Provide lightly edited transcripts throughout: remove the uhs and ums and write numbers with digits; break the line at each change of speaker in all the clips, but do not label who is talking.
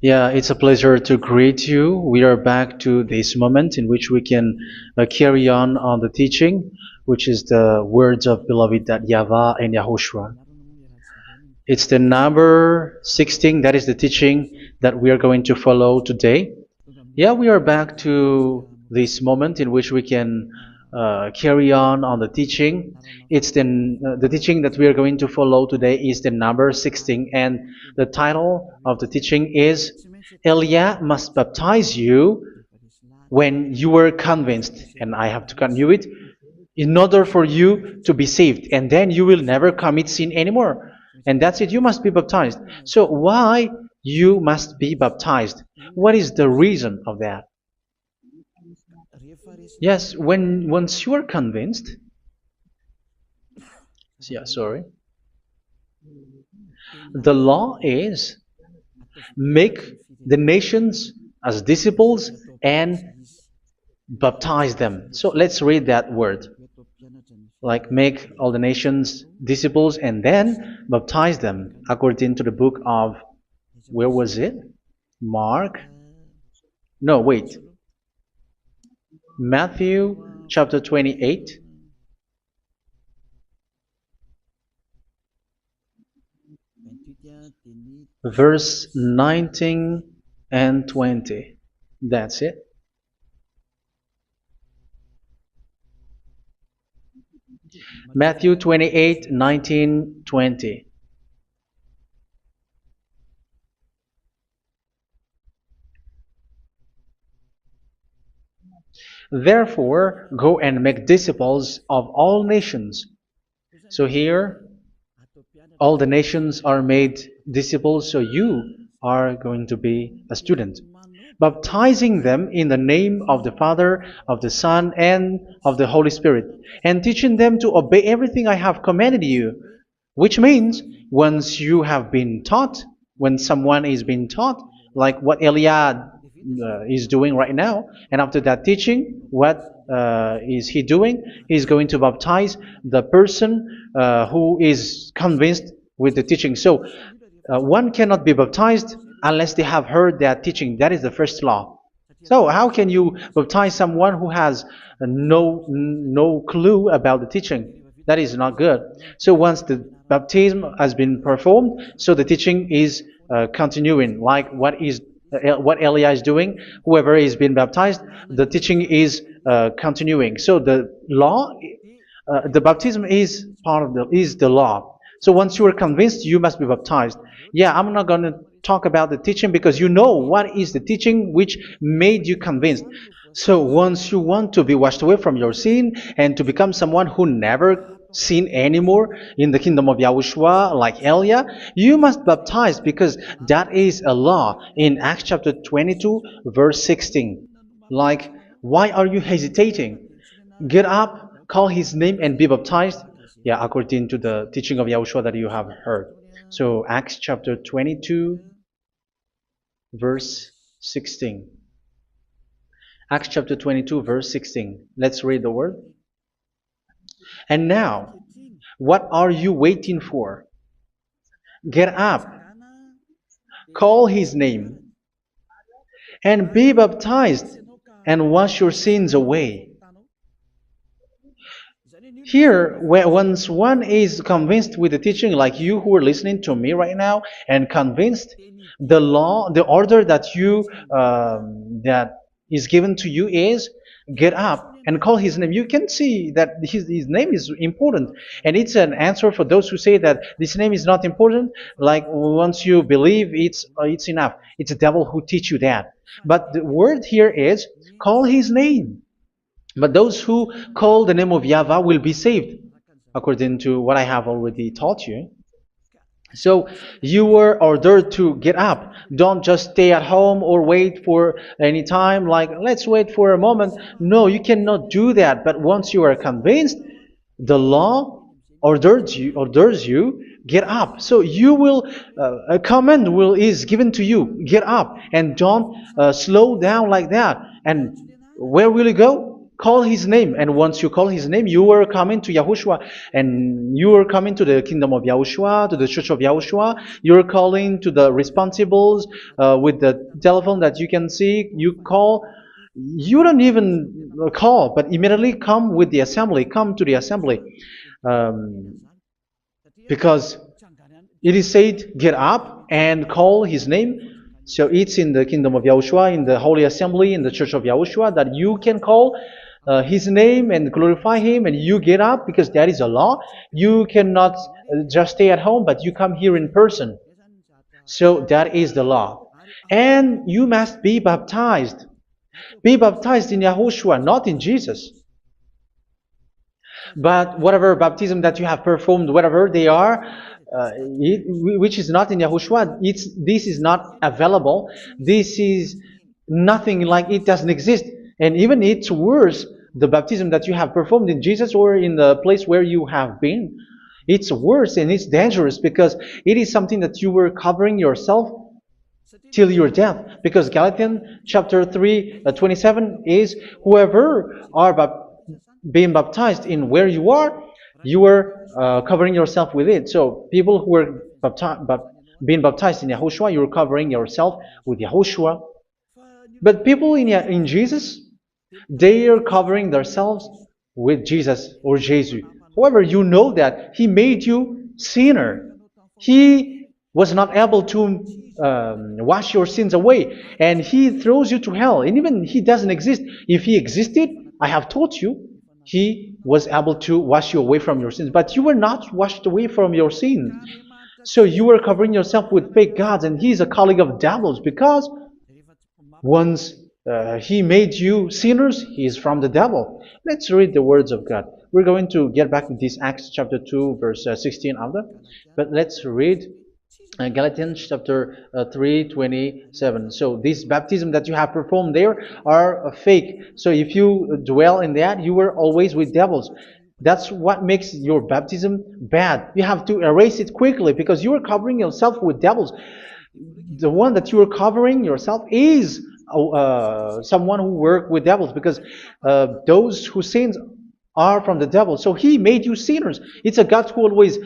Yeah, it's a pleasure to greet you. We are back to this moment in which we can carry on the teaching, which is the words of beloved that YAHVAH and YAHOSHUA. It's the number 16, that is the teaching that we are going to follow today. Yeah, we are back to this moment in which we can carry on the teaching. It's the teaching that we are going to follow today is the number 16, and the title of the teaching is Elia must baptize you when you were convinced, and I have to continue it, in order for you to be saved, and then you will never commit sin anymore. And that's it, you must be baptized. So why you must be baptized? What is the reason of that? Yes, when once you are convinced, yeah, sorry, the law is make the nations as disciples and baptize them. So let's read that word. Like make all the nations disciples and then baptize them according to the book of, where was it? Mark? No, wait. Matthew chapter 28. Verse 19 and 20. That's it. Matthew 28, 19, 20. Therefore, go and make disciples of all nations. So here, all the nations are made disciples, so you are going to be a student. Baptizing them in the name of the Father, of the Son, and of the Holy Spirit, and teaching them to obey everything I have commanded you. Which means, once you have been taught, when someone is being taught, like what Elia is doing right now, and after that teaching, what is he doing? He's going to baptize the person who is convinced with the teaching. So one cannot be baptized unless they have heard that teaching. That is the first law. So how can you baptize someone who has no clue about the teaching? That is not good. So once the baptism has been performed, so the teaching is continuing. Like what Elia is doing, whoever is being baptized, the teaching is continuing. So the law, the baptism is part of the law. So once you are convinced, you must be baptized. Yeah, I'm not going to talk about the teaching because you know what is the teaching which made you convinced. So once you want to be washed away from your sin and to become someone who never sin anymore in the kingdom of Yahushua, like Elia, you must baptize because that is a law in Acts chapter 22, verse 16. Like, why are you hesitating? Get up, call his name, and be baptized. Yeah, according to the teaching of Yahushua that you have heard. So Acts chapter 22, verse 16. Acts chapter 22, verse 16. Let's read the word. And now, what are you waiting for? Get up, call his name, and be baptized, and wash your sins away. Here, once one is convinced with the teaching, like you who are listening to me right now, and convinced, the law, the order that that is given to you is get up and call his name. You can see that his name is important, and it's an answer for those who say that this name is not important. Like once you believe, it's enough. It's the devil who teach you that. But the word here is call his name. But those who call the name of YAHVAH will be saved, according to what I have already taught you. So you were ordered to get up. Don't just stay at home or wait for any time, like let's wait for a moment. No, you cannot do that. But once you are convinced, the law orders you get up. So you will a command is given to you, get up, and don't slow down like that. And where will you go? call his name. And once you call his name, you are coming to Yahushua. And you are coming to the kingdom of Yahushua, to the church of Yahushua. You're calling to the responsibles with the telephone that you can see. You call. You don't even call, but immediately come with the assembly. Come to the assembly. Um, because it is said, get up and call his name. So it's in the kingdom of Yahushua, in the holy assembly, in the church of Yahushua, that you can call his name and glorify him, and you get up, because that is a law. You cannot just stay at home, but you come here in person. So that is the law. And you must be baptized. Be baptized in Yahushua, not in Jesus. But whatever baptism that you have performed, whatever they are, which is not in Yahushua, this is not available. This is nothing, like it doesn't exist. And even it's worse, the baptism that you have performed in Jesus or in the place where you have been. It's worse and it's dangerous, because it is something that you were covering yourself till your death. Because Galatians chapter 3, 27 is, whoever are being baptized in where you are covering yourself with it. So people who were being baptized in Yahushua, you're covering yourself with Yahushua. But people in Jesus, they are covering themselves with Jesus or Jesus. However, you know that He made you sinner. He was not able to wash your sins away, and He throws you to hell. And even He doesn't exist. If He existed, I have taught you, He was able to wash you away from your sins. But you were not washed away from your sins. So you were covering yourself with fake gods, and He's a colleague of devils, because once He made you sinners, He is from the devil. Let's read the words of God. We're going to get back to this Acts chapter 2, verse 16 after. But let's read Galatians chapter 3, 27. So this baptism that you have performed there are fake. So if you dwell in that, you were always with devils. That's what makes your baptism bad. You have to erase it quickly, because you are covering yourself with devils. The one that you are covering yourself is someone who works with devils, because those who sin are from the devil. So He made you sinners. It's a God who always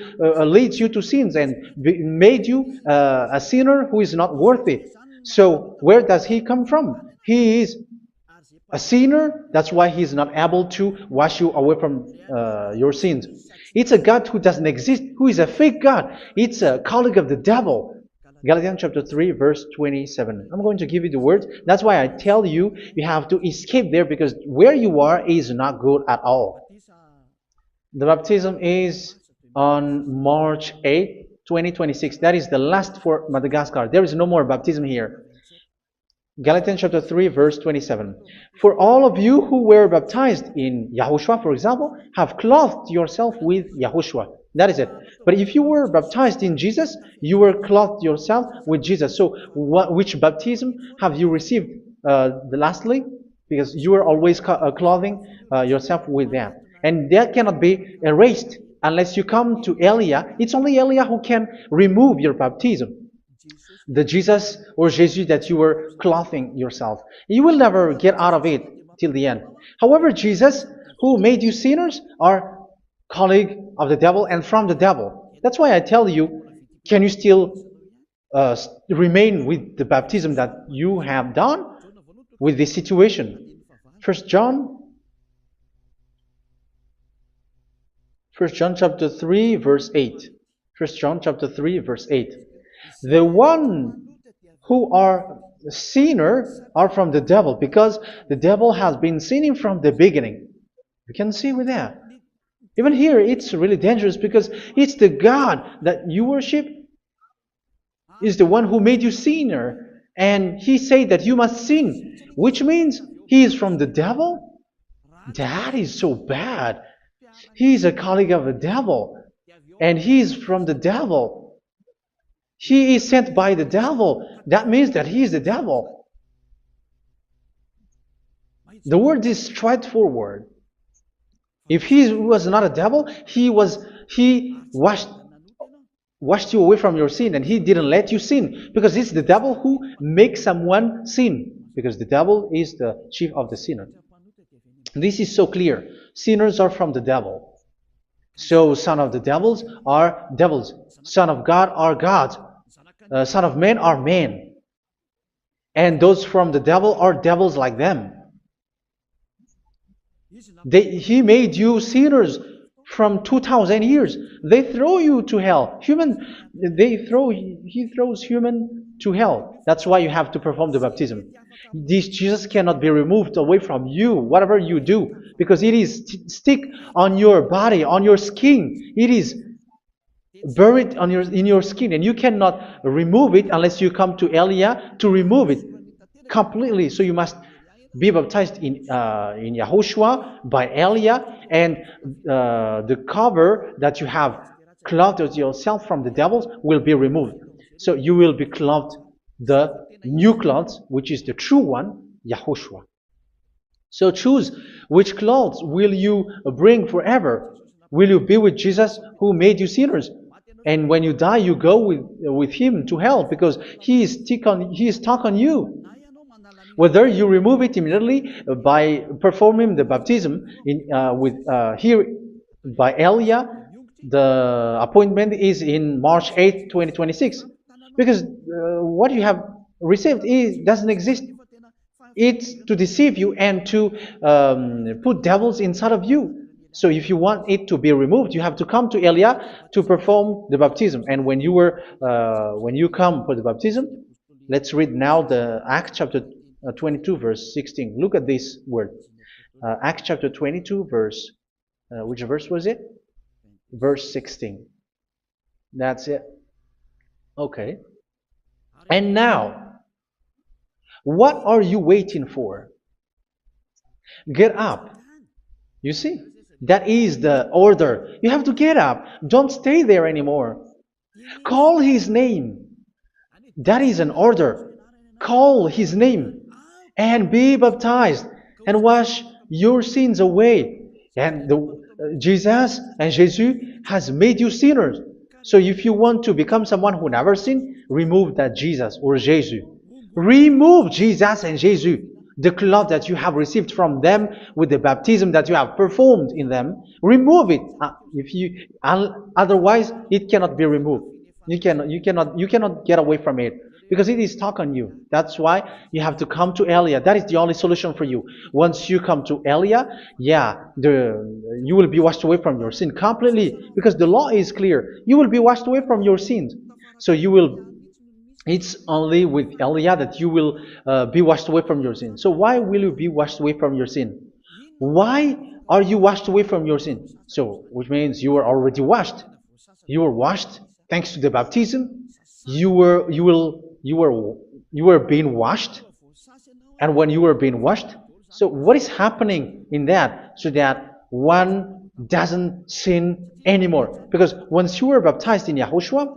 leads you to sins, and made you a sinner who is not worthy. So where does He come from? He is a sinner. That's why He is not able to wash you away from your sins. It's a God who doesn't exist, who is a fake God. It's a colleague of the devil. Galatians chapter 3, verse 27. I'm going to give you the words. That's why I tell you, you have to escape there, because where you are is not good at all. The baptism is on March 8, 2026. That is the last for Madagascar. There is no more baptism here. Galatians chapter 3, verse 27. For all of you who were baptized in Yahushua, for example, have clothed yourself with Yahushua. That is it. But if you were baptized in Jesus, you were clothed yourself with Jesus. So which baptism have you received lastly? Because you are always clothing yourself with that. And that cannot be erased unless you come to Eliah. It's only Eliah who can remove your baptism. The Jesus or Jesus that you were clothing yourself. You will never get out of it till the end. However, Jesus, who made you sinners, are colleague of the devil and from the devil. That's why I tell you, can you still remain with the baptism that you have done with this situation? First John chapter 3, verse 8. First John chapter 3, verse 8. The one who are sinner are from the devil, because the devil has been sinning from the beginning. You can see with that. Even here, it's really dangerous, because it's the God that you worship is the one who made you sinner. And He said that you must sin, which means He is from the devil. That is so bad. He is a colleague of the devil. And He is from the devil. He is sent by the devil. That means that He is the devil. The word is straightforward. If He was not a devil, He washed you away from your sin, and He didn't let you sin, because it's the devil who makes someone sin, because the devil is the chief of the sinner. This is so clear. Sinners are from the devil. So son of the devils are devils. Son of God are gods. Son of men are men. And those from the devil are devils like them. He made you sinners from 2,000 years. They throw you to hell. He throws human to hell. That's why you have to perform the baptism. This Jesus cannot be removed away from you, whatever you do, because it is stick on your body, on your skin. It is buried in your skin, and you cannot remove it unless you come to Elia to remove it completely. So you must be baptized in YAHOSHUA by Elia, and the cover that you have clothed yourself from the devils will be removed. So you will be clothed the new clothes, which is the true one, YAHOSHUA. So choose which clothes will you bring forever. Will you be with Jesus who made you sinners? And when you die, you go with him to hell because he is stuck on you. Whether you remove it immediately by performing the baptism here by Elia, the appointment is in March 8, 2026. Because what you have received doesn't exist. It's to deceive you and to put devils inside of you. So if you want it to be removed, you have to come to Elia to perform the baptism. And when you come for the baptism, let's read now the Acts chapter 22 verse 16. Look at this word. Acts chapter 22 verse, which verse was it? Verse 16. That's it. Okay. And now, what are you waiting for? Get up. You see? That is the order. You have to get up. Don't stay there anymore. Call his name. That is an order. Call his name and be baptized and wash your sins away. And Jesus has made you sinners. So if you want to become someone who never sinned, remove that Jesus or Jesus. Remove Jesus and Jesus. The cloth that you have received from them with the baptism that you have performed in them, remove it. Otherwise, it cannot be removed. You cannot get away from it because it is stuck on you. That's why you have to come to Elia. That is the only solution for you. Once you come to Elia, you will be washed away from your sin completely because the law is clear. You will be washed away from your sins. So it's only with Elia that you will be washed away from your sin. So why will you be washed away from your sin? Why are you washed away from your sin? So, which means you are already washed. You were washed thanks to the baptism. You were being washed, and when you were being washed, so what is happening in that? So that one doesn't sin anymore. Because once you were baptized in YAHOSHUA,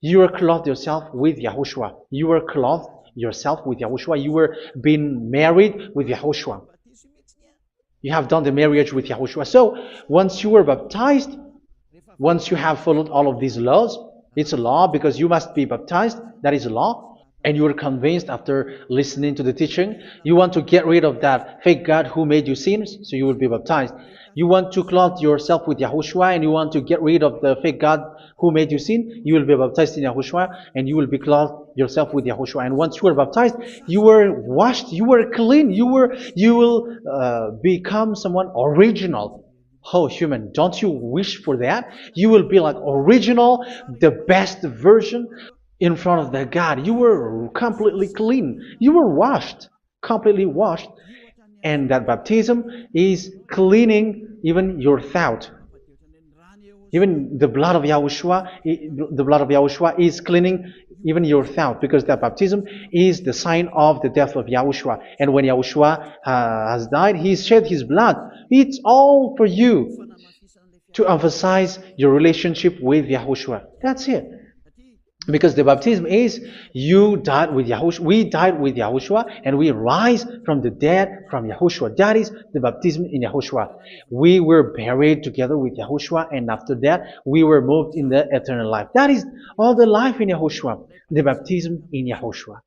you were clothed yourself with YAHOSHUA. You were clothed yourself with YAHOSHUA. You were being married with YAHOSHUA. You have done the marriage with YAHOSHUA. So once you were baptized, once you have followed all of these laws, it's a law because you must be baptized. That is a law. And you are convinced after listening to the teaching, you want to get rid of that fake God who made you sinners, so you will be baptized. You want to clothe yourself with YAHOSHUA and you want to get rid of the fake God who made you sin, you will be baptized in YAHOSHUA and you will be clothed yourself with YAHOSHUA. And once you are baptized, you were washed, you were clean, you will become someone original. Oh, human, don't you wish for that? You will be like original, the best version in front of the God. You were completely clean. You were washed, completely washed. And that baptism is cleaning even your thought. Even the blood of YAHOSHUA is cleaning even your thought, because that baptism is the sign of the death of YAHOSHUA. And when YAHOSHUA has died, he shed his blood. It's all for you to emphasize your relationship with YAHOSHUA. That's it. Because the baptism is you died with YAHOSHUA, we died with YAHOSHUA, and we rise from the dead from YAHOSHUA. That is the baptism in YAHOSHUA. We were buried together with YAHOSHUA, and after that we were moved in the eternal life. That is all the life in YAHOSHUA, the baptism in YAHOSHUA.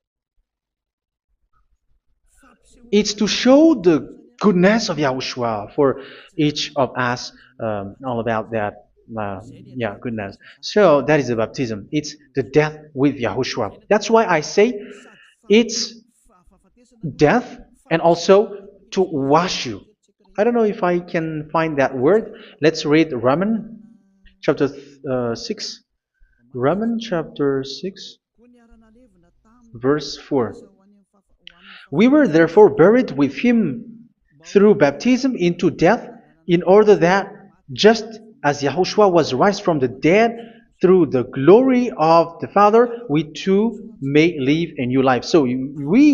It's to show the goodness of Yahushua for each of us, all about that. Yeah, goodness. So that is the baptism. It's the death with Yahushua. That's why I say it's death and also to wash you. I don't know if I can find that word. Let's read Romans chapter 6. Romans chapter 6, verse 4. We were therefore buried with him through baptism into death, in order that, just as Yahushua was raised from the dead through the glory of the Father, we too may live a new life. So we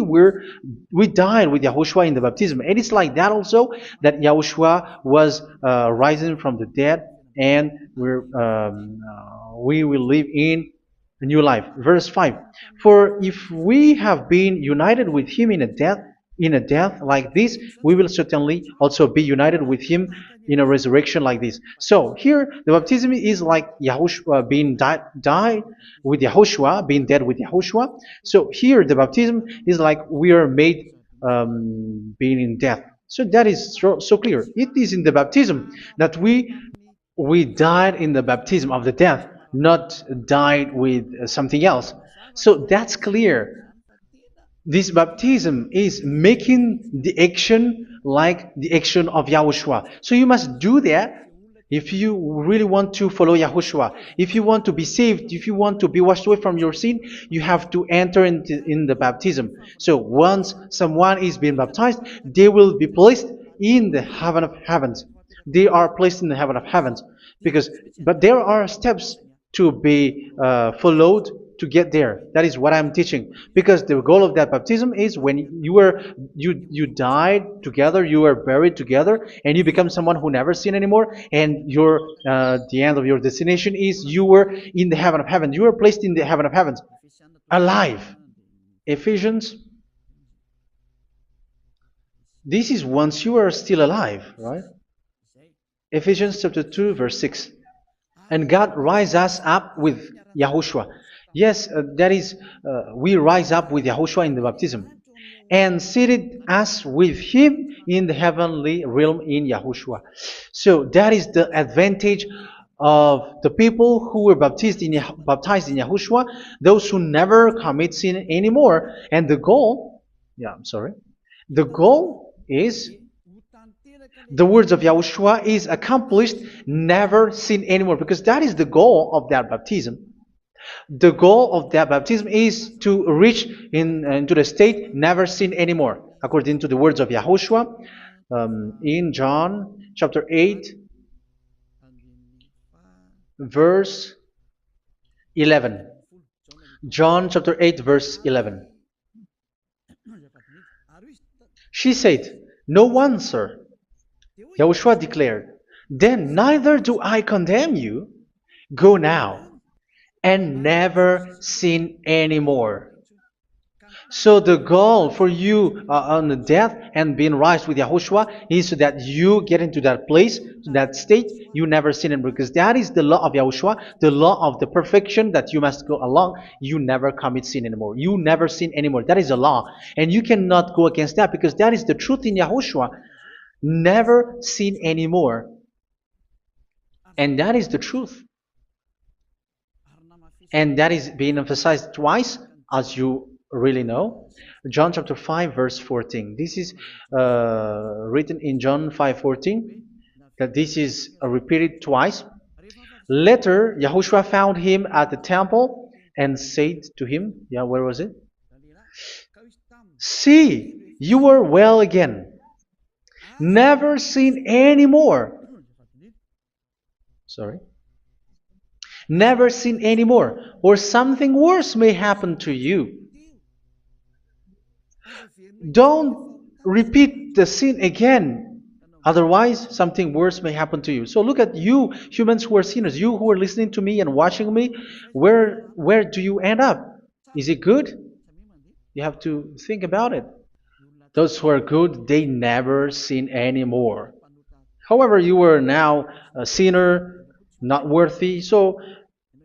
died with Yahushua in the baptism, and it's like that also that Yahushua was rising from the dead, and we will live in a new life. Verse 5. For if we have been united with him in a death like this, we will certainly also be united with him in a resurrection like this. So here the baptism is like Yahushua being died with Yahushua, being dead with Yahushua. So here the baptism is like we are made being in death. So that is so clear. It is in the baptism that we died in the baptism of the death, not died with something else. So that's clear. This baptism is making the action like the action of Yahushua. So you must do that if you really want to follow Yahushua. If you want to be saved, if you want to be washed away from your sin, you have to enter in the baptism. So once someone is being baptized, they will be placed in the heaven of heavens. They are placed in the heaven of heavens, but there are steps to be followed to get there. That is what I'm teaching, because the goal of that baptism is when you died together, you were buried together, and you become someone who never sin anymore, and your the end of your destination is you were in the heaven of heaven. You were placed in the heaven of heavens, alive. Ephesians. This is once you are still alive, right? Ephesians chapter 2, verse 6. And God rise us up with Yahushua. Yes, that is, we rise up with Yahushua in the baptism. And seated us with him in the heavenly realm in Yahushua. So that is the advantage of the people who were baptized in Yahushua, those who never commit sin anymore. And the goal, the goal is the words of Yahushua is accomplished, never sin anymore, because that is the goal of that baptism. The goal of that baptism is to reach into the state never sin anymore, according to the words of Yahushua in John chapter 8, verse 11. John chapter 8, verse 11. She said, "No one, sir." Yahushua declared, "Then neither do I condemn you. Go now and never sin anymore." So the goal for you on the death and being raised with Yahushua is so that you get into that place, to that state, you never sin anymore. Because that is the law of Yahushua, the law of the perfection that you must go along. You never commit sin anymore. You never sin anymore. That is a law. And you cannot go against that, because that is the truth in Yahushua. Never sin anymore. And that is the truth. And that is being emphasized twice, as you really know. John chapter 5, verse 14. This is written in John 5:14, that this is repeated twice. Later, Yahushua found him at the temple and said to him, where was it? "See, you are well again. Never sin anymore." Never sin anymore, or something worse may happen to you. Don't repeat the sin again. Otherwise, something worse may happen to you. So look at you, humans who are sinners, you who are listening to me and watching me. Where do you end up? Is it good? You have to think about it. Those who are good, they never sin anymore. However, you are now a sinner, not worthy, so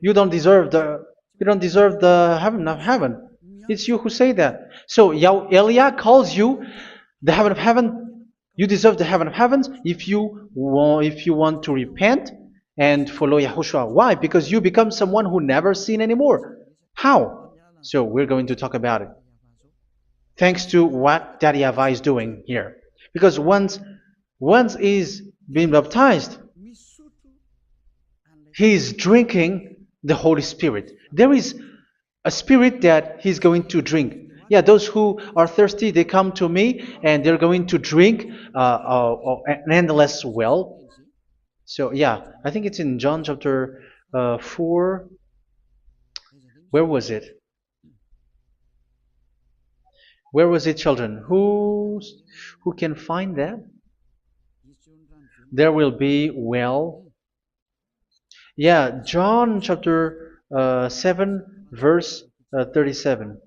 you don't deserve the heaven of heaven. It's you who say that. So Eliah calls you the heaven of heaven You deserve the heaven of heavens if you want to repent and follow Yahushua. Why? Because you become someone who never sin anymore. How? So we're going to talk about it. Thanks to what Daddy YAHVAH is doing here. Because once is being baptized, he is drinking the Holy Spirit. There is a spirit that he's going to drink. Yeah, those who are thirsty, they come to me and they're going to drink an endless well. So yeah, I think it's in John chapter 4. Where was it? Where was it, children? Who can find that? There will be well. Yeah, John chapter 7, verse 37.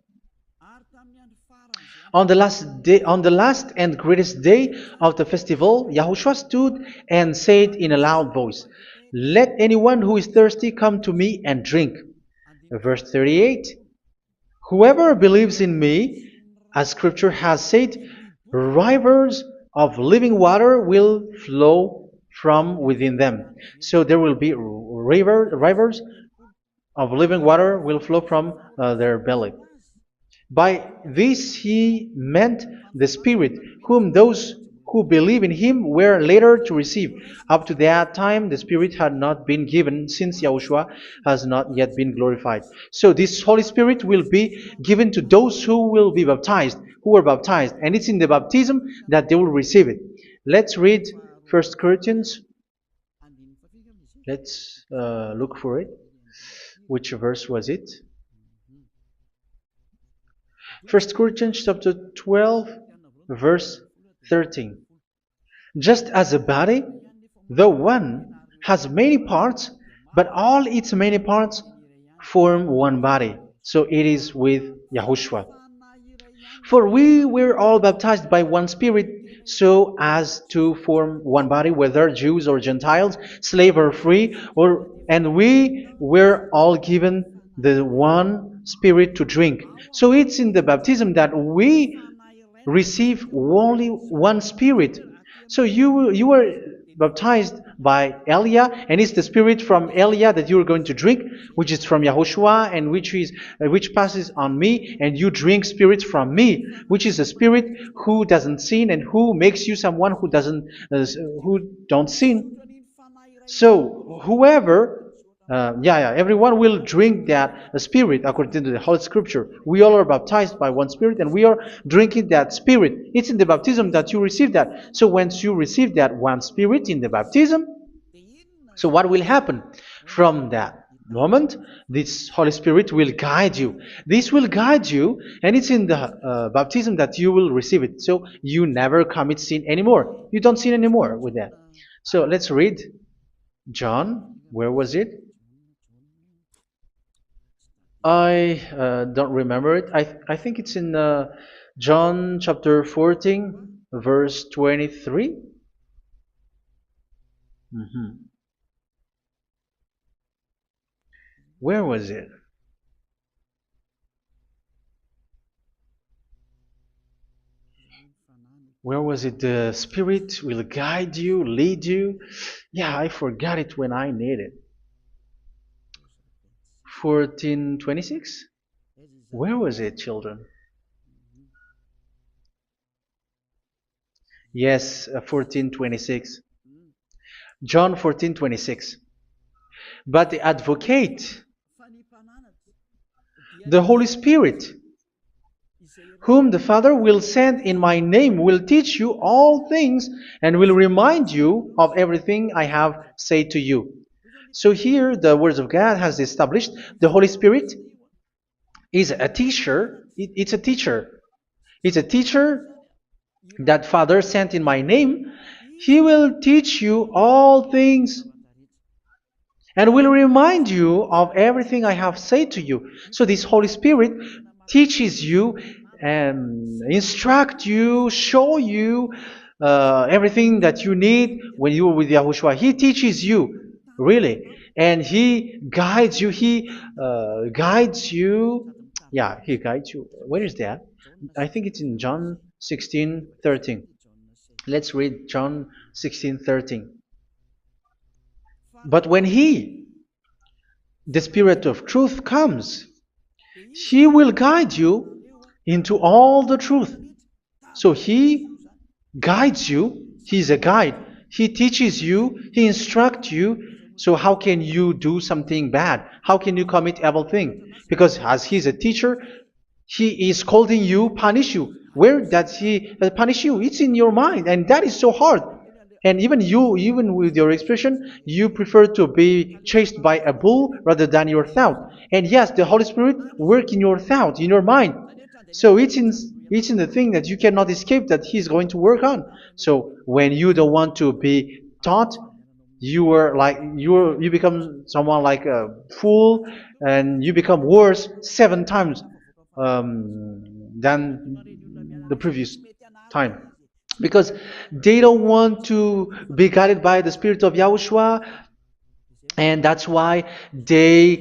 On the last day, on the last and greatest day of the festival, Yahushua stood and said in a loud voice, "Let anyone who is thirsty come to me and drink." Verse 38. Whoever believes in me, as Scripture has said, rivers of living water will flow from within them. So there will be rivers of living water will flow from their belly. By this he meant the Spirit, whom those who believe in him were later to receive. Up to that time, the Spirit had not been given, since Yahushua has not yet been glorified. So this Holy Spirit will be given to those who will be baptized, who were baptized. And it's in the baptism that they will receive it. Let's read 1 Corinthians. Let's look for it. Which verse was it? 1 Corinthians chapter 12, verse 13. Just as a body, though one, has many parts, but all its many parts form one body. So it is with Yahushua. For we were all baptized by one Spirit, so as to form one body, whether Jews or Gentiles, slave or free, and we were all given the one Spirit to drink. So it's in the baptism that we receive only one Spirit. So you were baptized by Elia, and it's the Spirit from Elia that you are going to drink, which is from Yahushua, and which passes on me, and you drink Spirit from me, which is a Spirit who doesn't sin and who makes you someone who don't sin. So whoever everyone will drink that Spirit according to the Holy Scripture. We all are baptized by one Spirit and we are drinking that Spirit. It's in the baptism that you receive that. So once you receive that one Spirit in the baptism, so what will happen? From that moment, this Holy Spirit will guide you. This will guide you, and it's in the baptism that you will receive it. So you never commit sin anymore. You don't sin anymore with that. So let's read John. Where was it? I don't remember it. I think it's in John chapter 14, verse 23. Where was it? Where was it? The Spirit will guide you, lead you. Yeah, I forgot it when I need it. 14:26? Where was it, children? Yes, 14:26. John 14:26. But the Advocate, the Holy Spirit, whom the Father will send in my name, will teach you all things and will remind you of everything I have said to you. So here the words of God has established the Holy Spirit is a teacher. It's a teacher. It's a teacher that Father sent in my name. He will teach you all things and will remind you of everything I have said to you. So this Holy Spirit teaches you and instruct you, show you everything that you need when you are with Yahushua. He teaches you, really. And He guides you. He guides you. Yeah, He guides you. Where is that? I think it's in John 16:13. Let's read John 16:13. But when He, the Spirit of truth, comes, He will guide you into all the truth. So He guides you. He's a guide. He teaches you. He instructs you. So how can you do something bad? How can you commit evil thing? Because as He's a teacher, He is scolding you, punish you. Where does He punish you? It's in your mind, and that is so hard. And even you, even with your expression, you prefer to be chased by a bull rather than your thought. And yes, the Holy Spirit work in your thought, in your mind. So it's in the thing that you cannot escape that He's going to work on. So when you don't want to be taught, you become someone like a fool, and you become worse 7 times than the previous time, because they don't want to be guided by the Spirit of Yahushua, and that's why they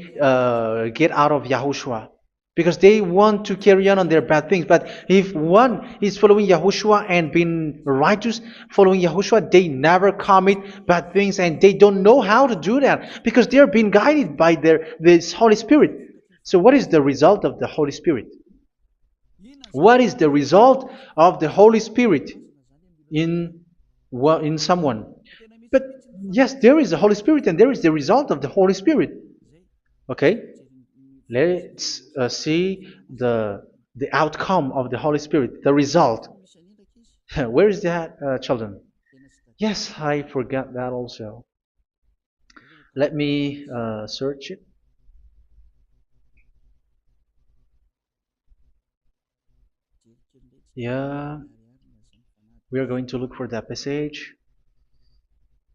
get out of Yahushua, because they want to carry on their bad things. But if one is following Yahushua and being righteous, following Yahushua, they never commit bad things, and they don't know how to do that because they're being guided by this Holy Spirit. So what is the result of the Holy Spirit? What is the result of the Holy Spirit in in someone? But yes, there is the Holy Spirit, and there is the result of the Holy Spirit. Okay, let's see the outcome of the Holy Spirit, the result. Where is that, children? Yes, I forgot that also. Let me search it. Yeah, we are going to look for that passage.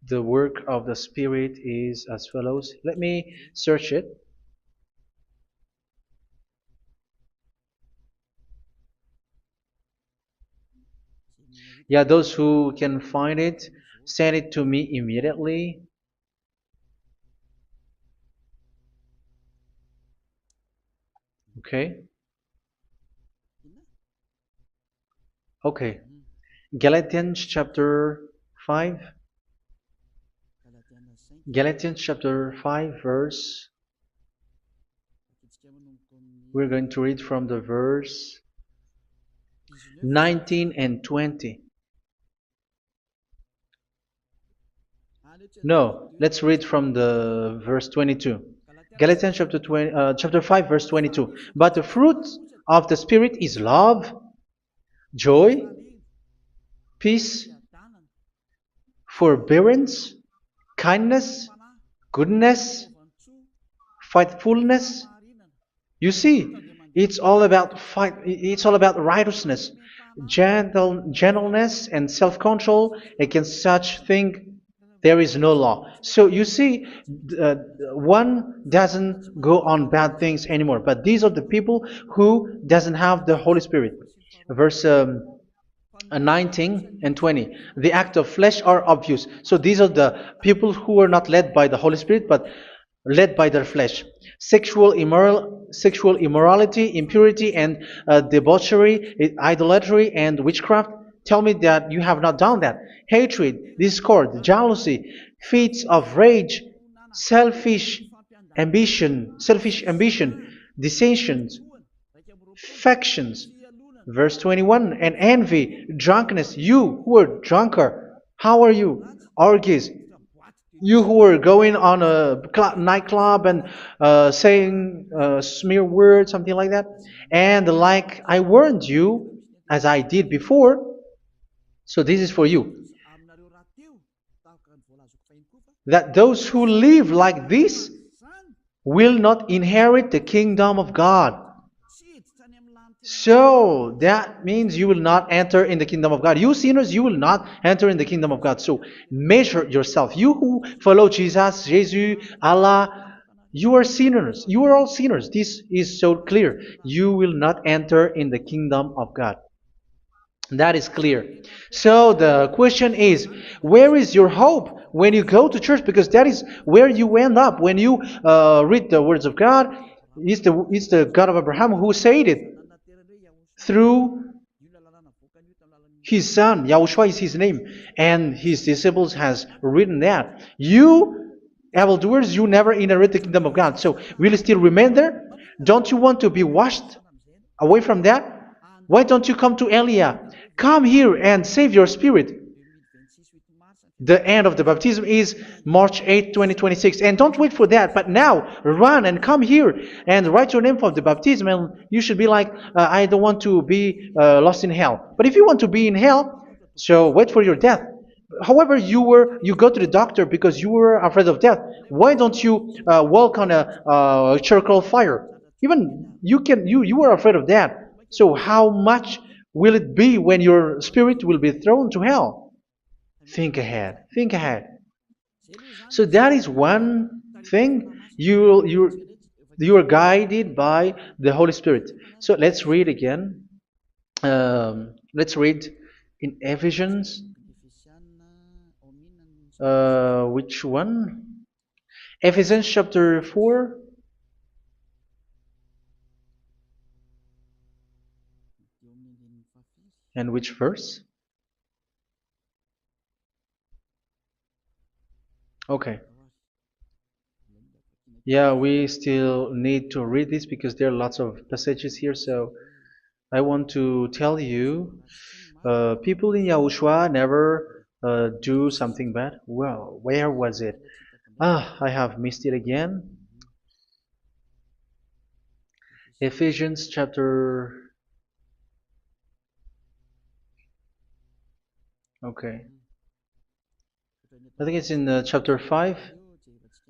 The work of the Spirit is as follows. Let me search it. Yeah, those who can find it, send it to me immediately. Okay. Okay. Galatians chapter 5. Galatians chapter 5 verse. We're going to read from the verse 19 and 20. No, let's read from the verse 22. Galatians chapter 5 verse 22. But the fruit of the Spirit is love, joy, peace, forbearance, kindness, goodness, faithfulness. You see, it's all about righteousness, gentleness, and self-control. Against such thing there is no law. So you see, one doesn't go on bad things anymore. But these are the people who doesn't have the Holy Spirit. Verse 19 and 20. The act of flesh are obvious. So these are the people who are not led by the Holy Spirit, but led by their flesh. Sexual immorality, impurity, and debauchery, idolatry, and witchcraft. Tell me that you have not done that. Hatred, discord, jealousy, fits of rage, selfish ambition, dissensions, factions. Verse 21, and envy, drunkenness. You who are drunkard, how are you? Orgies. You who are going on a nightclub and saying smear words, something like that. And like I warned you, as I did before, so this is for you, that those who live like this will not inherit the kingdom of God. So that means you will not enter in the kingdom of God. You sinners, you will not enter in the kingdom of God. So measure yourself. You who follow Jesus, Allah, you are sinners. You are all sinners. This is so clear. You will not enter in the kingdom of God. That is clear. So the question is, where is your hope when you go to church? Because that is where you end up. When you read the words of God, it's the God of Abraham who said it. Through His son, Yahushua is his name, and his disciples has written that. You evildoers, you never inherit the kingdom of God. So will you still remain there? Don't you want to be washed away from that? Why don't you come to Elia? Come here and save your spirit. The end of the baptism is March 8, 2026. And don't wait for that, but now run and come here and write your name for the baptism. And you should be like, I don't want to be lost in hell. But if you want to be in hell, so wait for your death. However, you go to the doctor because you were afraid of death. Why don't you walk on a charcoal fire? Even you were afraid of that. So how much will it be when your spirit will be thrown to hell? Think ahead. Think ahead. So that is one thing. You are guided by the Holy Spirit. So let's read again. Let's read in Ephesians. Which one? Ephesians chapter 4. And which verse? Okay. Yeah, we still need to read this because there are lots of passages here. So I want to tell you, people in Yahushua never do something bad. Well, where was it? I have missed it again. Ephesians chapter. Okay. I think it's in chapter 5.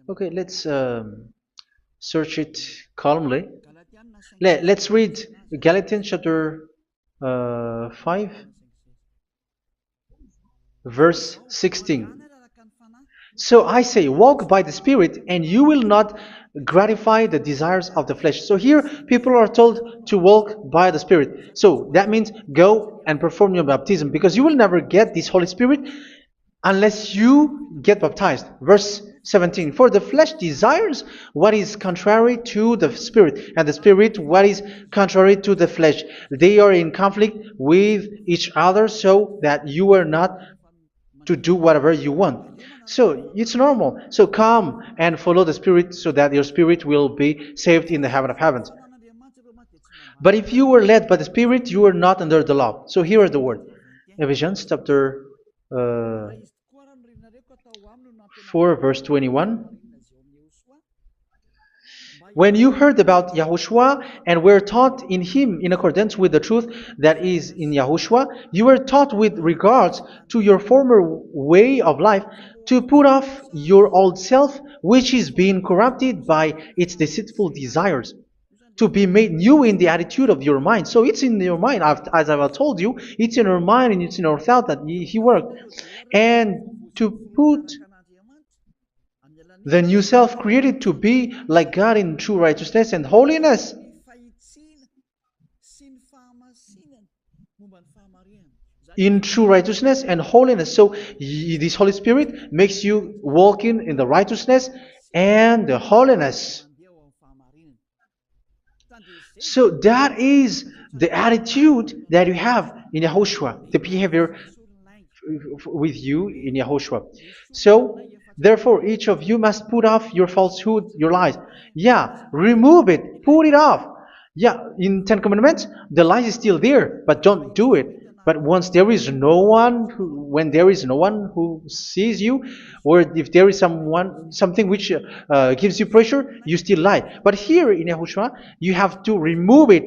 Okay, let's search it calmly. Let's read Galatians chapter 5, verse 16. So I say, walk by the Spirit, and you will not gratify the desires of the flesh. So here, people are told to walk by the Spirit. So that means go and perform your baptism, because you will never get this Holy Spirit unless you get baptized. Verse 17. For the flesh desires what is contrary to the Spirit, and the Spirit what is contrary to the flesh. They are in conflict with each other, so that you are not to do whatever you want. So it's normal. So come and follow the Spirit so that your spirit will be saved in the heaven of heavens. But if you were led by the Spirit, you are not under the law. So here is the word. Ephesians chapter 4 verse 21. When you heard about Yahushua and were taught in him in accordance with the truth that is in Yahushua, you were taught with regards to your former way of life to put off your old self, which is being corrupted by its deceitful desires, to be made new in the attitude of your mind. So it's in your mind, as I've told you, it's in your mind and it's in your thought that he worked. And to put the new self created to be like God in true righteousness and holiness. In true righteousness and holiness. So this Holy Spirit makes you walking in the righteousness and the holiness. So that is the attitude that you have in Yahushua, the behavior with you in Yahushua. So therefore, each of you must put off your falsehood, your lies. Yeah, remove it, put it off. Yeah, in Ten Commandments, the lies is still there, but don't do it. But once there is no one, when there is no one who sees you, or if there is something which gives you pressure, you still lie. But here in Yahushua, you have to remove it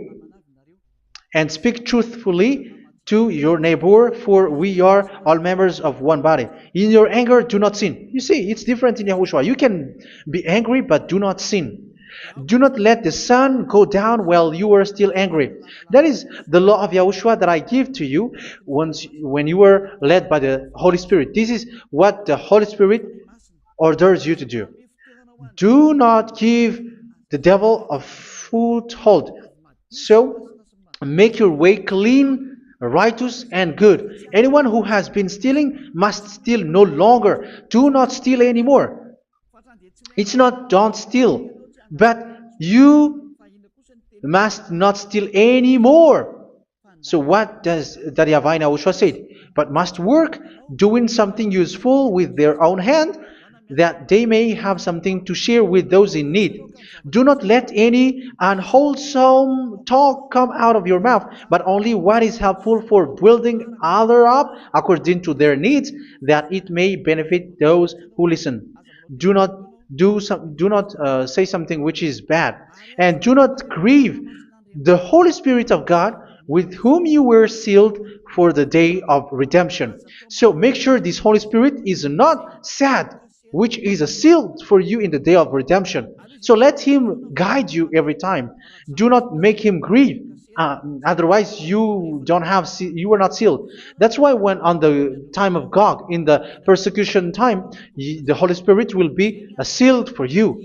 and speak truthfully to your neighbor, for we are all members of one body. In your anger, do not sin. You see, it's different in Yahushua. You can be angry, but do not sin. Do not let the sun go down while you are still angry. That is the law of Yahushua that I give to you when you were led by the Holy Spirit. This is what the Holy Spirit orders you to do. Do not give the devil a foothold. So, make your way clean, righteous, and good. Anyone who has been stealing must steal no longer. Do not steal anymore. It's not don't steal, but you must not steal anymore. So what does the YAHVAH Yahushua say? but must work doing something useful with their own hand, that they may have something to share with those in need. Do not let any unwholesome talk come out of your mouth, but only what is helpful for building others up according to their needs, that it may benefit those who listen. Do not do not say something which is bad, and do not grieve the Holy Spirit of God, with whom you were sealed for the day of redemption. So make sure this Holy Spirit is not sad, which is a seal for you in the day of redemption. So let Him guide you every time. Do not make Him grieve. Otherwise, you were not sealed. That's why when on the time of God, in the persecution time, the Holy Spirit will be a sealed for you.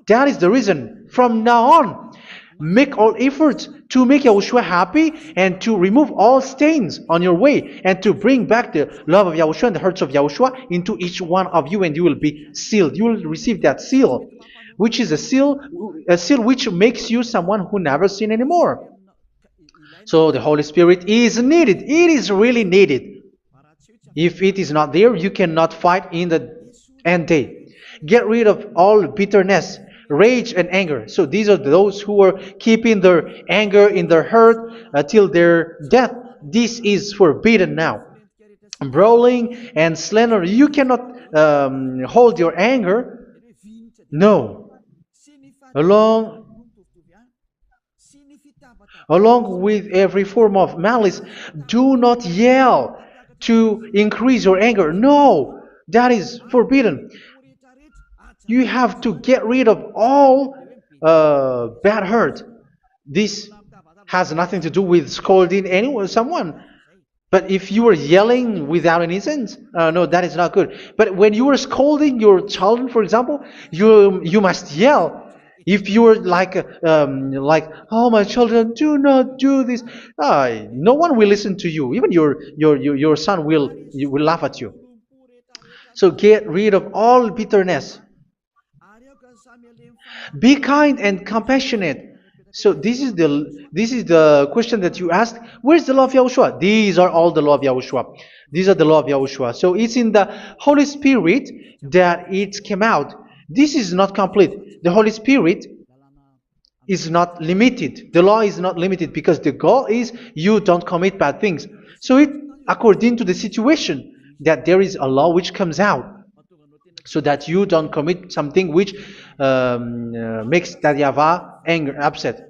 That is the reason. From now on, make all efforts to make Yahushua happy and to remove all stains on your way and to bring back the love of Yahushua and the hearts of Yahushua into each one of you, and you will be sealed. You will receive that seal, which is a seal which makes you someone who never sin anymore. So the Holy Spirit is needed. It is really needed. If it is not there, you cannot fight in the end day. Get rid of all bitterness, rage, and anger. So these are those who are keeping their anger in their heart till their death. This is forbidden now. Brawling and slander. You cannot hold your anger. No. Along Along with every form of malice, do not yell to increase your anger. No, that is forbidden. You have to get rid of all bad hurt. This has nothing to do with scolding anyone, someone. But if you are yelling without any sense, no, that is not good. But when you are scolding your children, for example, you must yell. If you are like, oh my children, do not do this, no one will listen to you. Even your son will laugh at you. So get rid of all bitterness. Be kind and compassionate. So this is the question that you asked. Where's the law of Yahushua? These are all the law of Yahushua. These are the law of Yahushua. So it's in the Holy Spirit that it came out. This is not complete. The Holy Spirit is not limited. The law is not limited because the goal is you don't commit bad things. So it according to the situation that there is a law which comes out, so that you don't commit something which makes that YAHVAH anger, upset.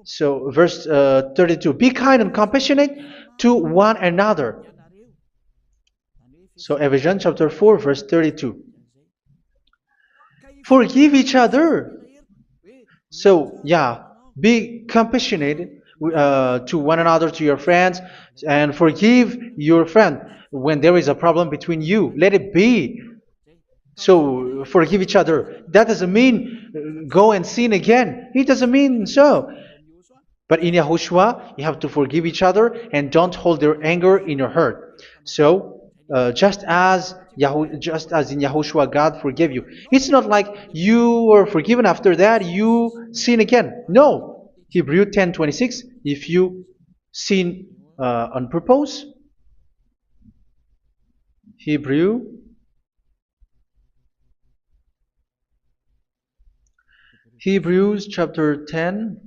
So verse 32, be kind and compassionate to one another. So Ephesians chapter 4 verse 32. Forgive each other. So yeah, be compassionate to one another, to your friends, and forgive your friend when there is a problem between you. Let it be. So forgive each other. That doesn't mean go and sin again. It doesn't mean so. But in Yahushua, you have to forgive each other and don't hold their anger in your heart. So just as in Yahushua, God forgave you. It's not like you were forgiven after that you sin again. No. Hebrew 10:26. If you sin on purpose, Hebrews chapter 10.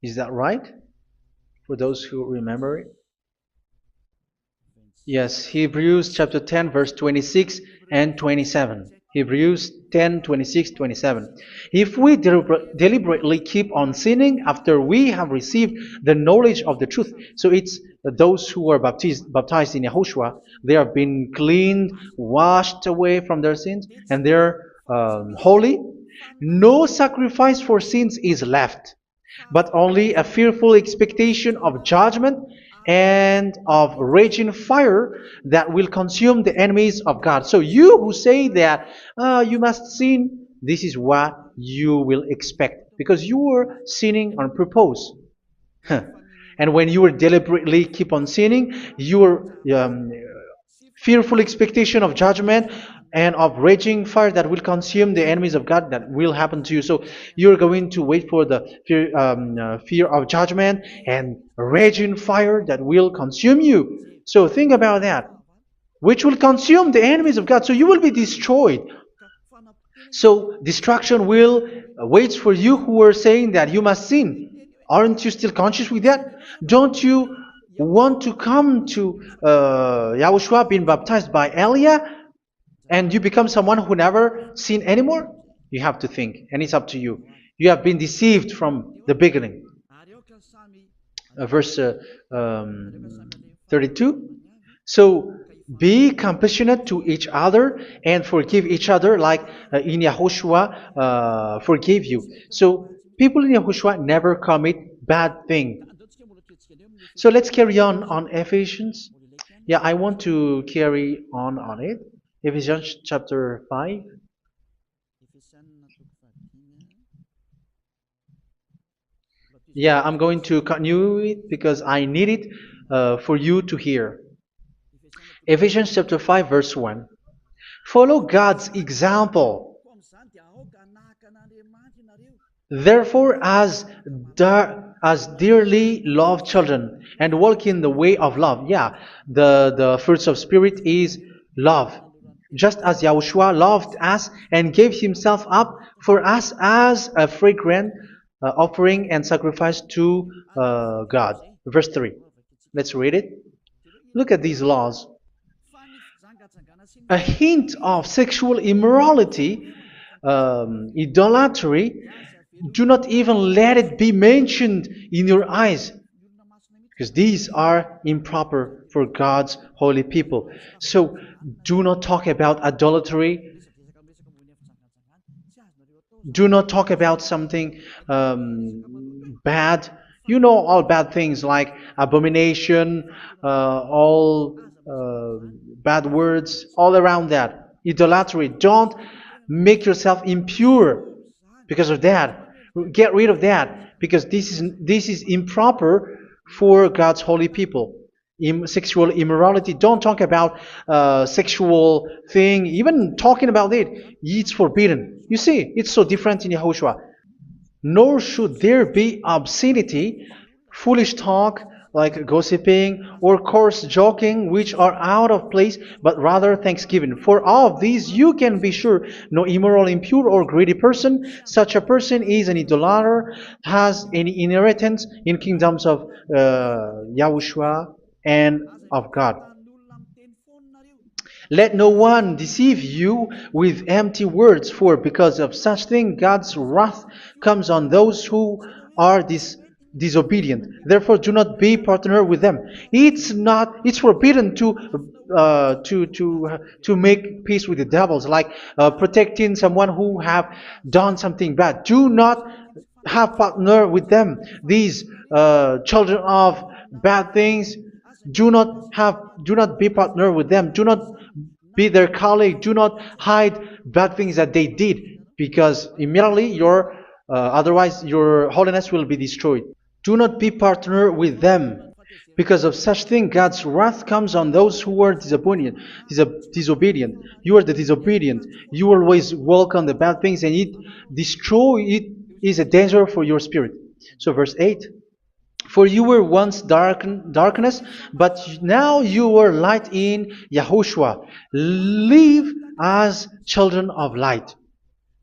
Is that right? For those who remember it. Yes, Hebrews chapter 10 verse 26 and 27. Hebrews 10, 26, 27. If we deliberately keep on sinning after we have received the knowledge of the truth, so it's those who are baptized in Yahushua, they have been cleaned, washed away from their sins, and they're holy. No sacrifice for sins is left, but only a fearful expectation of judgment and of raging fire that will consume the enemies of God. So you who say that you must sin, this is what you will expect, because you are sinning on purpose. And when you deliberately keep on sinning, you are fearful expectation of judgment and of raging fire that will consume the enemies of God that will happen to you. So you're going to wait for the fear of judgment and raging fire that will consume you. So think about that, which will consume the enemies of God. So you will be destroyed. So destruction will wait for you who are saying that you must sin. Aren't you still conscious with that? Don't you want to come to Yahushua being baptized by Elia and you become someone who never sin anymore? You have to think, and it's up to you. You have been deceived from the beginning. Verse 32. So be compassionate to each other and forgive each other like in Yahushua forgave you. So people in Yahushua never commit bad thing. So let's carry on Ephesians. Yeah, I want to carry on it. Ephesians chapter 5. Yeah, I'm going to continue it because I need it for you to hear. Ephesians chapter 5 verse 1. Follow God's example. Therefore, as dearly loved children, and walk in the way of love. Yeah, the fruits of spirit is love. Just as Yahushua loved us and gave himself up for us as a fragrant offering and sacrifice to God. Verse 3. Let's read it. Look at these laws. A hint of sexual immorality, idolatry, do not even let it be mentioned in your eyes, because these are improper for God's holy people. So do not talk about idolatry. Do not talk about something bad. You know all bad things like abomination, all bad words, all around that. Idolatry. Don't make yourself impure because of that. Get rid of that because this is improper for God's holy people. Sexual immorality. Don't talk about sexual thing. Even talking about it's forbidden. You see, it's so different in Yahushua. Nor should there be obscenity, foolish talk like gossiping or coarse joking, which are out of place, but rather thanksgiving. For of these you can be sure: no immoral, impure, or greedy person, such a person is an idolater, has any inheritance in kingdoms of Yahushua and of God. Let no one deceive you with empty words, for because of such thing God's wrath comes on those who are disobedient. Therefore, do not be partner with them. It's forbidden to make peace with the devils, like protecting someone who have done something bad. Do not have partner with them. These children of bad things. Do not be partner with them. Do not be their colleague. Do not hide bad things that they did, because immediately otherwise your holiness will be destroyed. Do not be partner with them. Because of such thing, God's wrath comes on those who are disobedient. You are the disobedient. You always walk on the bad things, and it is a danger for your spirit. So verse 8. For you were once darkness, but now you are light in Yahushua. Live as children of light.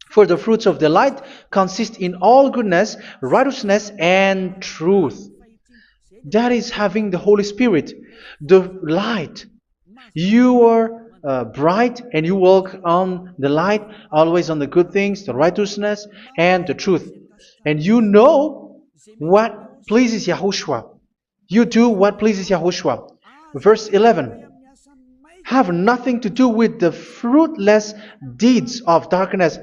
For the fruits of the light consist in all goodness, righteousness, and truth. That is having the Holy Spirit, the light. You are bright and you walk on the light, always on the good things, the righteousness, and the truth. And you know what pleases Yahushua. You do what pleases Yahushua. Verse 11. Have nothing to do with the fruitless deeds of darkness.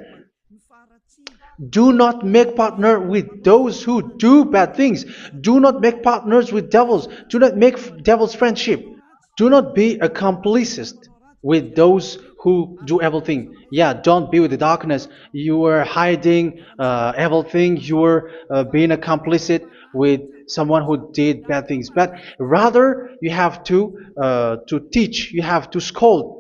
Do not make partner with those who do bad things. Do not make partners with devils. Do not make devil's friendship. Do not be accomplices with those who do evil things. Yeah, don't be with the darkness. You are hiding evil things. You are being a complicit with someone who did bad things, but rather you have to teach, you have to scold.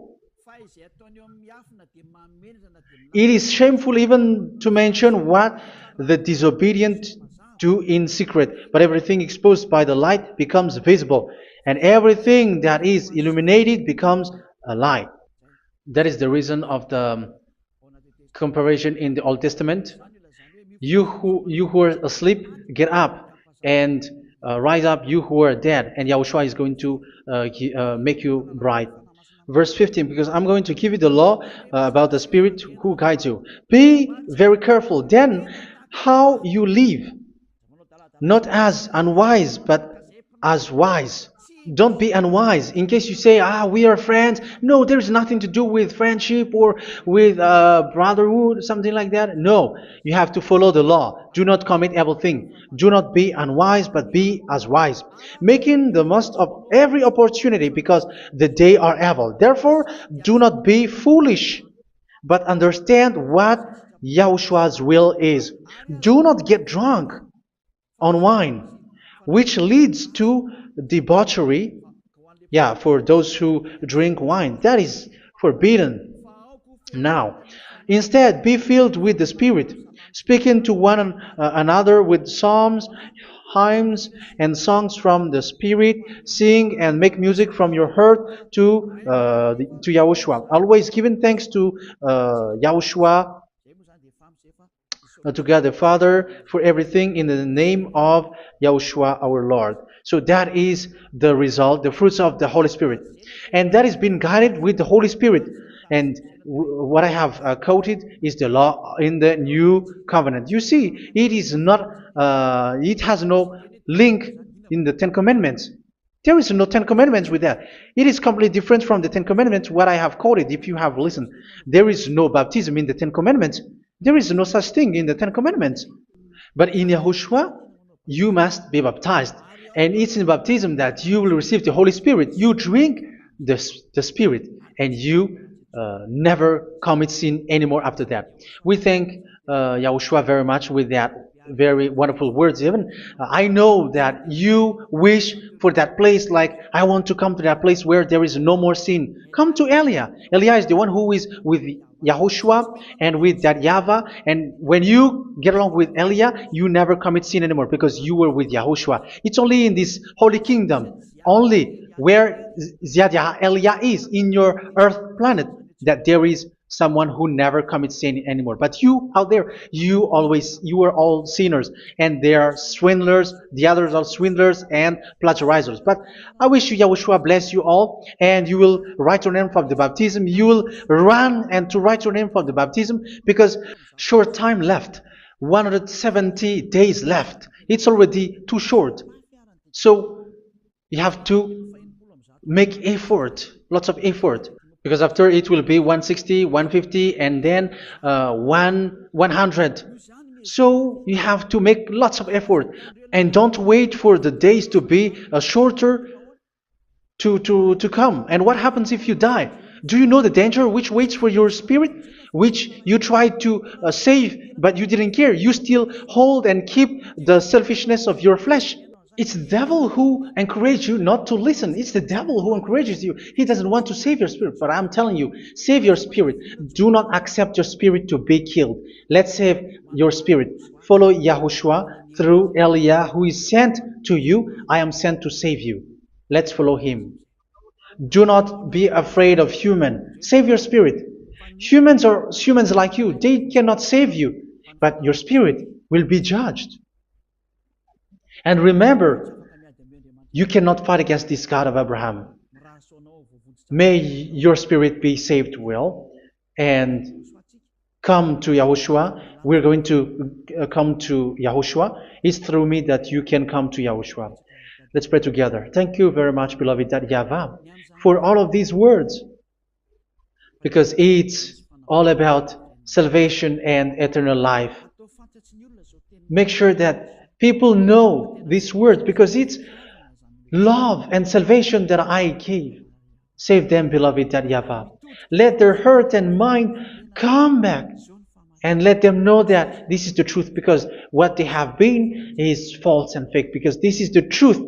It is shameful even to mention what the disobedient do in secret, but everything exposed by the light becomes visible, and everything that is illuminated becomes a light. That is the reason of the comparison in the Old Testament. You who are asleep, get up and rise up, you who are dead, and Yahushua is going to make you bright. Verse 15, because I'm going to give you the law about the Spirit who guides you. Be very careful then how you live, not as unwise, but as wise. Don't be unwise. In case you say, we are friends. No, there's nothing to do with friendship or with brotherhood, something like that. No, you have to follow the law. Do not commit evil thing. Do not be unwise, but be as wise, making the most of every opportunity, because the day are evil. Therefore, do not be foolish, but understand what Yahushua's will is. Do not get drunk on wine, which leads to debauchery. Yeah, for those who drink wine, that is forbidden now. Instead, be filled with the Spirit, speaking to one another with psalms, hymns, and songs from the Spirit. Sing and make music from your heart to Yahushua. Always giving thanks to Yahushua, to God the Father, for everything in the name of Yahushua our Lord. So that is the result, the fruits of the Holy Spirit. And that is being guided with the Holy Spirit. And what I have quoted is the law in the new covenant. You see, it is not, it has no link in the Ten Commandments. There is no Ten Commandments with that. It is completely different from the Ten Commandments, what I have quoted, if you have listened. There is no baptism in the Ten Commandments. There is no such thing in the Ten Commandments. But in Yahushua, you must be baptized. And it's in baptism that you will receive the Holy Spirit. You drink the Spirit, and you never commit sin anymore after that. We thank Yahushua very much with that very wonderful words. Even I know that you wish for that place, like I want to come to that place where there is no more sin. Come to Elia. Elia is the one who is with Yahushua and with that YAHVAH, and when you get along with Elia, you never commit sin anymore because you were with Yahushua. It's only in this holy kingdom, only where Ziad Elia is, in your earth planet, that there is someone who never commits sin anymore. But you out there, you are all sinners, and they are swindlers. The others are swindlers and plagiarizers. But I wish you, Yahushua, bless you all, and you will write your name from the baptism. You will run and to write your name from the baptism, because short time left, 170 days left. It's already too short. So you have to make effort, lots of effort, because after it will be 160, 150, and then 100. So you have to make lots of effort, and don't wait for the days to be shorter to come. And what happens if you die? Do you know the danger which waits for your spirit, which you tried to save, but you didn't care? You still hold and keep the selfishness of your flesh. It's the devil who encourages you not to listen. It's the devil who encourages you. He doesn't want to save your spirit. But I'm telling you, save your spirit. Do not accept your spirit to be killed. Let's save your spirit. Follow Yahushua through Elia, who is sent to you. I am sent to save you. Let's follow him. Do not be afraid of human. Save your spirit. Humans are humans like you. They cannot save you. But your spirit will be judged. And remember, you cannot fight against this God of Abraham. May your spirit be saved well and come to Yahushua. We're going to come to Yahushua. It's through me that you can come to Yahushua. Let's pray together. Thank you very much, beloved YAHVAH, for all of these words, because it's all about salvation and eternal life. Make sure that people know these words, because it's love and salvation that I gave. Save them, beloved YAHVAH. Let their heart and mind come back And let them know that this is the truth, because what they have been is false and fake, because this is the truth.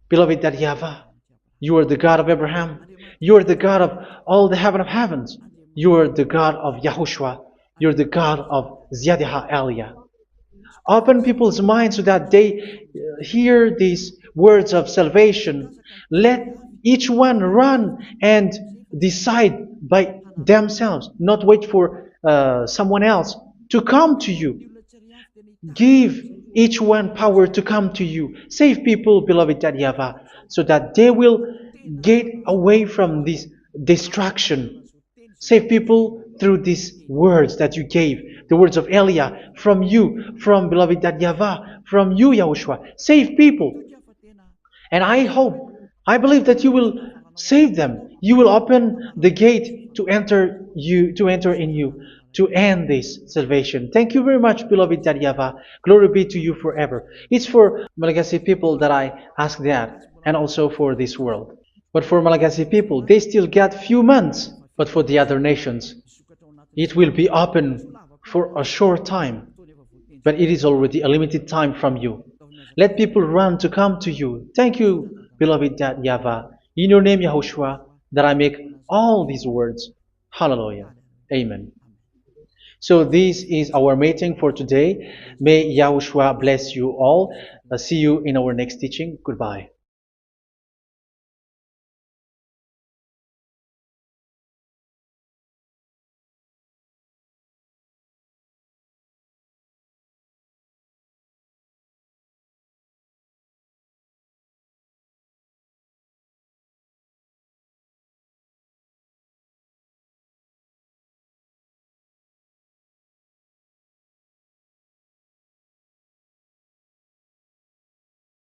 Beloved, that YAHVAH, you are the God of Abraham. You are the God of all the heaven of heavens. You are the God of YAHOSHUA. You are the God of Ziyadha Aliyah. Open people's minds so that they hear these words of salvation. Let each one run and decide by themselves, not wait for someone else to come to you. Give each one power to come to you. Save people, beloved YAHVAH, so that they will get away from this distraction. Save people through these words that you gave, the words of Elia, from you, from beloved YAHVAH, from you, Yahushua. Save people. And I hope, I believe that you will save them. You will open the gate to enter in you, to end this salvation. Thank you very much, beloved YAHVAH. Glory be to you forever. It's for Malagasy people that I ask that, and also for this world. But for Malagasy people, they still get few months. But for the other nations, it will be open for a short time. But it is already a limited time from you. Let people run to come to you. Thank you, beloved YAHVAH. In your name, Yahushua, that I make all these words. Hallelujah. Amen. So this is our meeting for today. May Yahushua bless you all. See you in our next teaching. Goodbye.